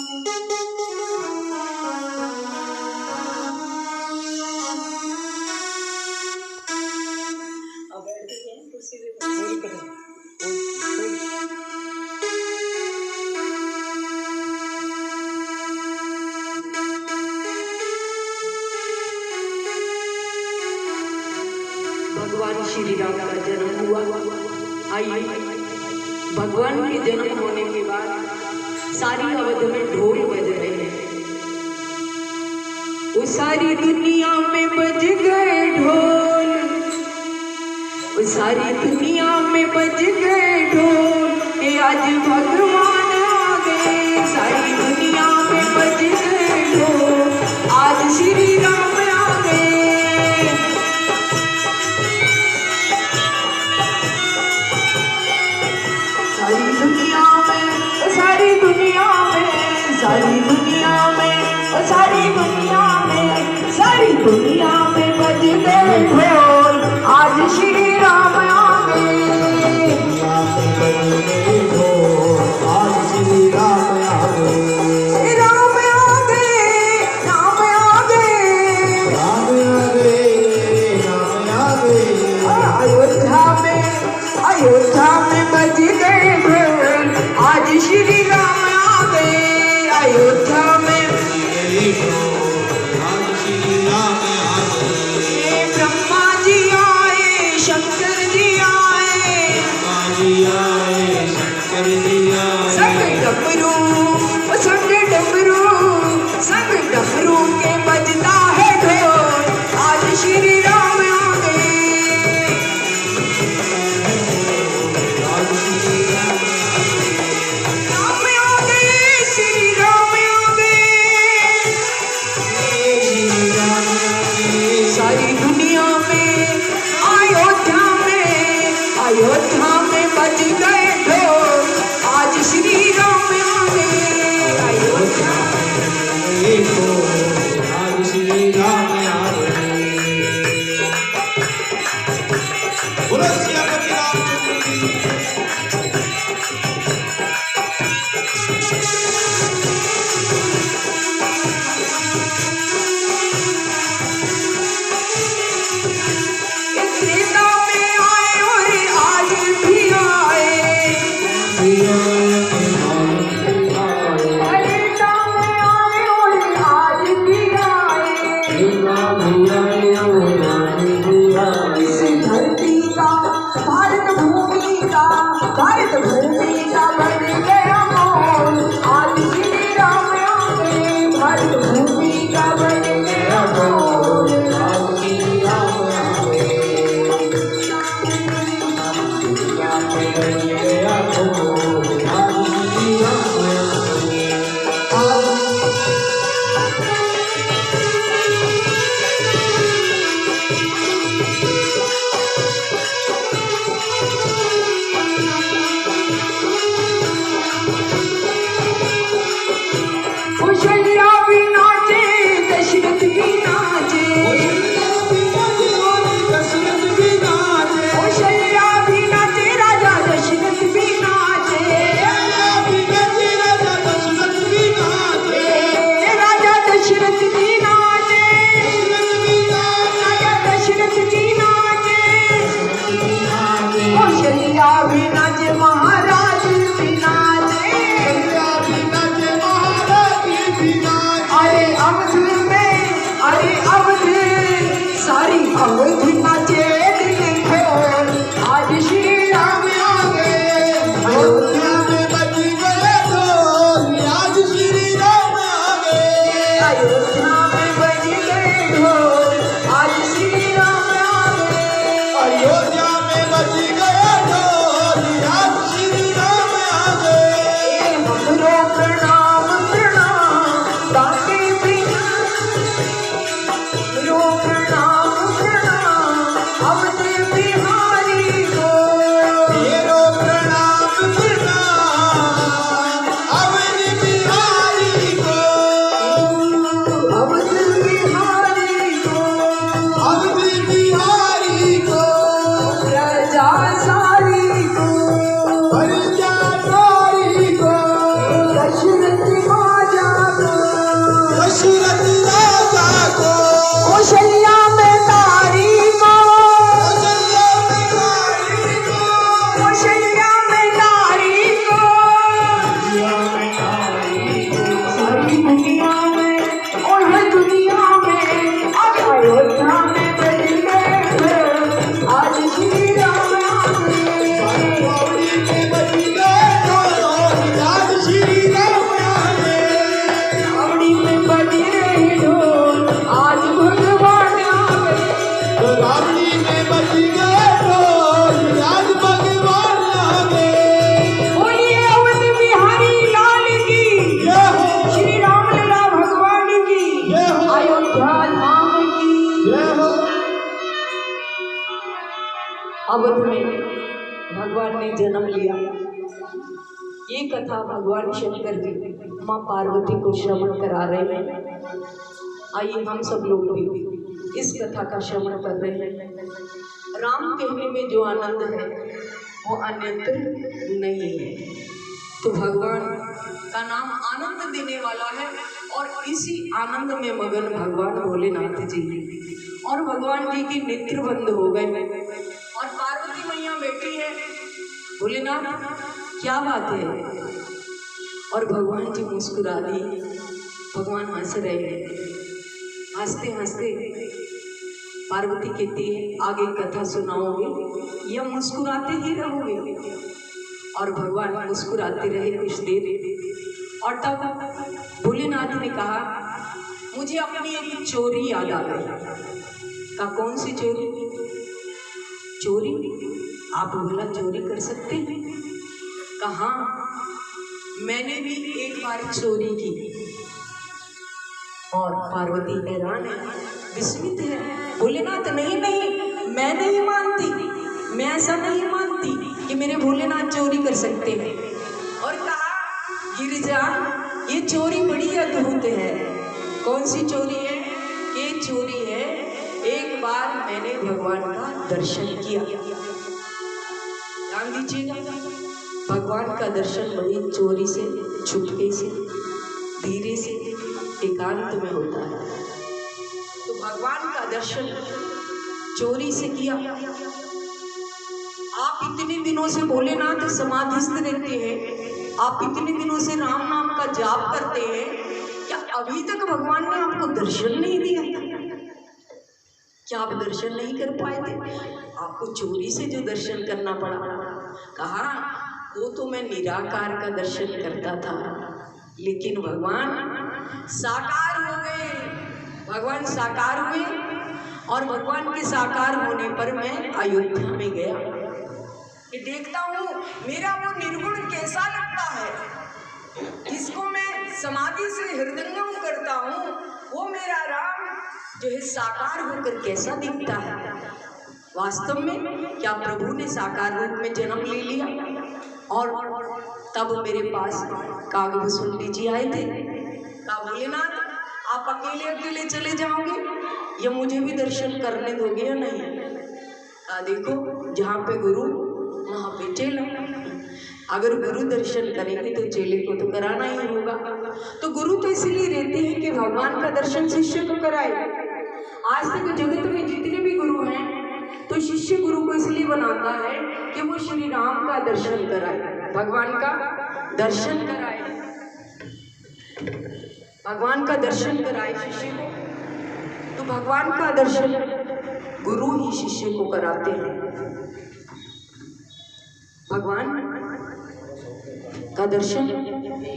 भगवान श्री राम का जन्म हुआ। आइए, भगवान के जन्म होने के बाद सारी अवध में ढोल बज रहे हैं। वो सारी दुनिया में बज गए ढोल, वो सारी दुनिया में बज गए ढोल। ये आज भगवान आ गए, सारी दुनिया में बज गए ढोल, आज श्री राम आ गए। सारी दुनिया में, सारी दुनिया में, सारी दुनिया में, सारी दुनिया में, सारी दुनिया में बज गए ढोल, आज श्री राम आ गए। में भगवान ने जन्म लिया। ये कथा भगवान शंकर जी माँ पार्वती को श्रवण करा रहे हैं। आइए हम सब लोग भी इस कथा का श्रवण कर रहे हैं। राम कहने में जो आनंद है वो अन्यत्र नहीं है। तो भगवान का नाम आनंद देने वाला है और इसी आनंद में मगन भगवान भोलेनाथ जी और भगवान जी के नेत्र बंद हो गए और पार्वती मैया बैठी है। भोलेनाथ क्या बात है? और भगवान जी मुस्कुरा दिए। भगवान हंस रहे हैं। हंसते हंसते पार्वती कहती है आगे कथा सुनाओगे या मुस्कुराते ही रहोगे? और भगवान मुस्कुराते रहे कुछ देर और तब भोलेनाथ ने कहा मुझे अपनी एक चोरी याद आ गई। का कौन सी चोरी? चोरी? आप भोला चोरी कर सकते हैं? कहा मैंने भी एक बार चोरी की। और पार्वती हैरान है, विस्मित है। भोलेनाथ नहीं नहीं, मैं नहीं मानती, मैं ऐसा नहीं मानती कि मेरे भोलेनाथ चोरी कर सकते हैं। और कहा गिरिजा ये चोरी बड़ी अद्भुत है। कौन सी चोरी है? ये चोरी है एक बार मैंने भगवान का दर्शन किया। ध्यान दीजिएगा, भगवान का दर्शन बड़ी चोरी से, छुपके से, धीरे से, एकांत में होता है। तो भगवान का दर्शन चोरी से किया। आप इतने दिनों से भोलेनाथ समाधिस्थ रहते हैं, आप इतने दिनों से राम नाम का जाप करते हैं, क्या अभी तक भगवान ने आपको दर्शन नहीं दिया? क्या आप दर्शन नहीं कर पाए थे? आपको चोरी से जो दर्शन करना पड़ा। कहा वो तो मैं निराकार का दर्शन करता था, लेकिन भगवान साकार हो गए। भगवान साकार हुए और भगवान के साकार होने पर मैं अयोध्या में गया। ये देखता हूँ मेरा वो निर्गुण कैसा लगता है, जिसको मैं समाधि से हृदयंगम करता हूँ, वो मेरा राम जो है साकार होकर कैसा दिखता है। वास्तव में क्या प्रभु ने साकार रूप में जन्म ले लिया? और तब मेरे पास कागभूषुंडी जी आए थे। कहा भोलेनाथ आप अकेले अकेले चले जाओगे या मुझे भी दर्शन करने दोगे या नहीं? कहा देखो जहाँ पे गुरु वहाँ पे चेला। अगर गुरु दर्शन करेंगे तो चेले को तो कराना ही होगा। तो गुरु तो इसलिए रहते हैं कि भगवान का दर्शन शिष्य को कराए। आज तक जगत में जितने भी गुरु हैं तो शिष्य गुरु को इसलिए बनाता है कि वो श्री राम का दर्शन कराए, भगवान का दर्शन कराए, भगवान का दर्शन कराए शिष्य को। तो भगवान का दर्शन गुरु ही शिष्य को कराते हैं। भगवान का दर्शन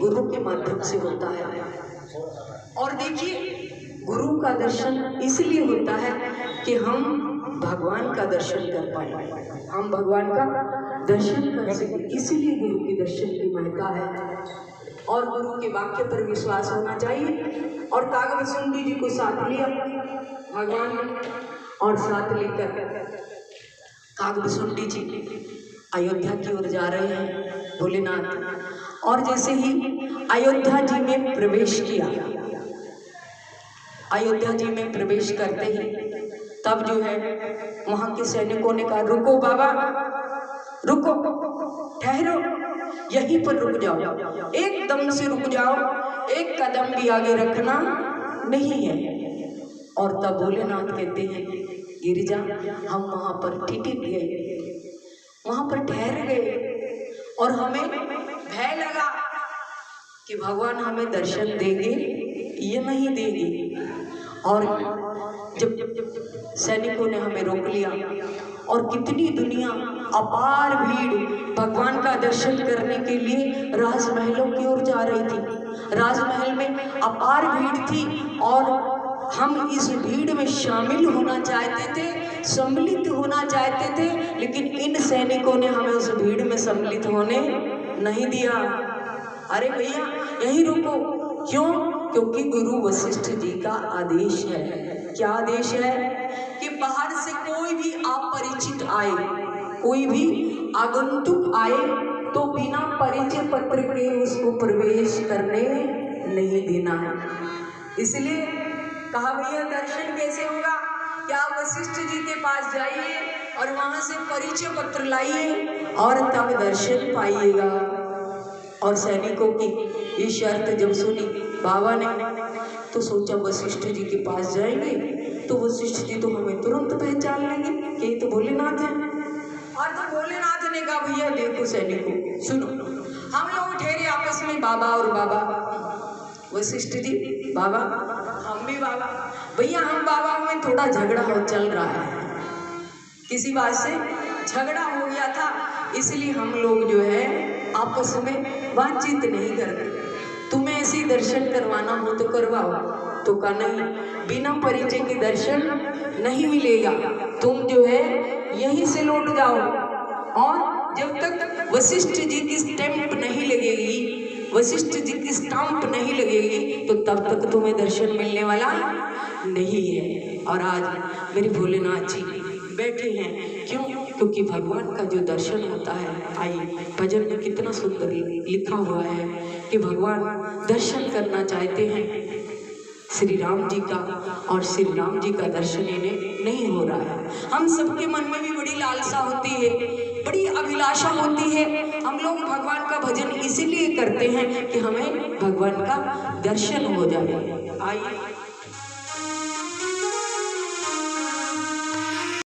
गुरु के माध्यम से होता है। और देखिए गुरु का दर्शन इसलिए होता है कि हम भगवान का दर्शन कर पाए, हम भगवान का दर्शन कर सके, इसलिए गुरु के दर्शन की महत्ता है। और गुरु के वाक्य पर विश्वास होना चाहिए। और कागभूषुंडी जी को साथ लिया भगवान ने, और साथ लेकर कागभूषुंडी जी अयोध्या की ओर जा रहे हैं भोलेनाथ। और जैसे ही अयोध्या जी में प्रवेश किया, अयोध्या जी में प्रवेश करते ही तब जो है वहां के सैनिकों ने कहा रुको बाबा, रुको, ठहरो, यहीं पर रुक जाओ, एकदम से रुक जाओ, एक कदम भी आगे रखना नहीं है। और तब भोलेनाथ कहते हैं गिरिजा हम वहां पर ठिठक गए, वहां पर ठहर गए और हमें भय लगा कि भगवान हमें दर्शन देंगे ये नहीं देंगे। और जब सैनिकों ने हमें रोक लिया और कितनी दुनिया, अपार भीड़ भगवान का दर्शन करने के लिए राजमहलों की ओर जा रही थी। राजमहल में अपार भीड़ थी और हम इस भीड़ में शामिल होना चाहते थे, सम्मिलित होना चाहते थे, लेकिन इन सैनिकों ने हमें उस भीड़ में सम्मिलित होने नहीं दिया। अरे भैया यहीं रुको। क्यों? क्योंकि गुरु वशिष्ठ जी का आदेश है। क्या आदेश है? कि बाहर से कोई भी अपरिचित आए कोई भी आगंतुक आए तो बिना परिचय पत्र के उसको प्रवेश करने नहीं देना है। इसलिए कहा भैया दर्शन कैसे होगा, क्या वशिष्ठ जी के पास जाइए और वहां से परिचय पत्र लाइए और तब दर्शन पाइएगा। और सैनिकों की ये शर्त जब सुनी बाबा ने तो सोचा वशिष्ठ जी के पास जाएंगे तो वशिष्ठ जी तो हमें तुरंत पहचान लेंगे कि ये तो भोलेनाथ है। और तो भोलेनाथ ने कहा भैया देखो सैनिकों सुनो, हम लोग ठहरे आपस में बाबा और बाबा, वशिष्ठ जी बाबा हम भी बाबा, भैया हम बाबा में थोड़ा झगड़ा हो चल रहा है, किसी बात से झगड़ा हो गया था, इसलिए हम लोग जो है आपस में बातचीत नहीं करते, तुम्हें ऐसे दर्शन करवाना हो तो करवाओ। तो कहा नहीं, बिना परिचय के दर्शन नहीं मिलेगा, तुम जो है यहीं से लौट जाओ और जब तक वशिष्ठ जी की स्टैंप नहीं लगेगी, वशिष्ठ जी की स्टाम्प नहीं लगेगी तो तब तक तुम्हें दर्शन मिलने वाला नहीं है। और आज मेरे भोलेनाथ जी बैठे हैं, क्यों? क्योंकि भगवान का जो दर्शन होता है, आइए भजन में कितना सुंदर लिखा हुआ है कि भगवान दर्शन करना चाहते हैं श्री राम जी का, और श्री राम जी का दर्शन इन्हें नहीं हो रहा है। हम सबके मन में भी बड़ी लालसा होती है, बड़ी अभिलाषा होती है, हम लोग भगवान का भजन इसीलिए करते हैं कि हमें भगवान का दर्शन हो जाए। आइए